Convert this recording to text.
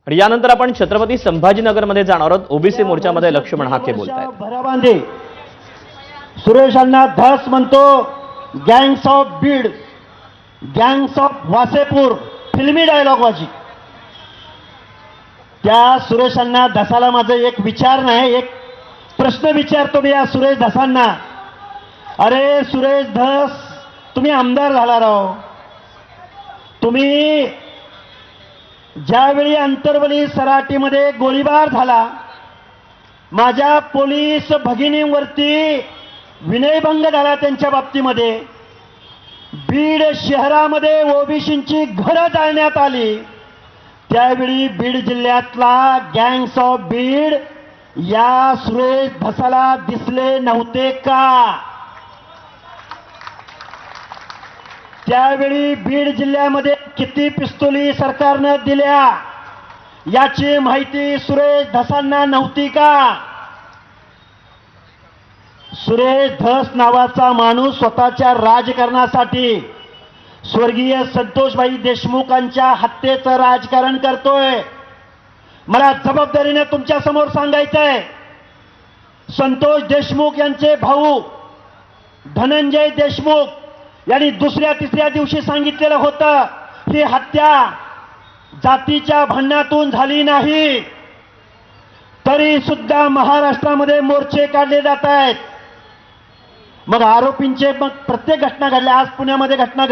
आणि यानंतर आपण छत्रपती संभाजीनगरमध्ये जाणार आहोत। ओबीसी मोर्चामध्ये लक्ष्मण हाके बोलतायत। भराबांधे सुरेशांना धस म्हणतो, gangs of Beed, gangs of Wasseypur, फिल्मी डायलॉग वाजी। त्या सुरेशांना धसाला माझं एक विचार नाही, एक प्रश्न विचारतो मी या सुरेश धसांना। अरे सुरेश धस, तुम्ही आमदार झाला राव, तुम्ही ज्यावेळी अंतरवली सराटीमध्ये गोळीबार झाला, माझ्या पोलीस भगिनींवरती विनयभंग झाला त्यांच्या बाबतीमध्ये, बीड शहरामध्ये ओबीसींची घरं जाळण्यात आली, त्यावेळी बीड जिल्ह्यातला गँग्स ऑफ बीड या सुरेश धसाला दिसले नव्हते का? त्यावेळी बीड जिल्ह्यामध्ये किती पिस्तुली सरकारनं दिल्या याची माहिती सुरेश धसांना नव्हती का? सुरेश धस नावाचा माणूस स्वतःच्या राजकारणासाठी स्वर्गीय संतोषभाई देशमुखांच्या हत्येचं राजकारण करतोय। मला जबाबदारीने तुमच्या समोर सांगायचंय, संतोष देशमुख यांचे भाऊ धनंजय देशमुख यांनी दुसऱ्या तिसऱ्या दिवशी सांगितलेलं होतं, ही हत्या जातीच्या भांडणातून झाली नाही, तरी सुद्धा महाराष्ट्रामध्ये मोर्चे काढले जात आहेत। मग आरोपींचे मग प्रत्येक घटना घडल्या, आज पुण्यामध्ये घटना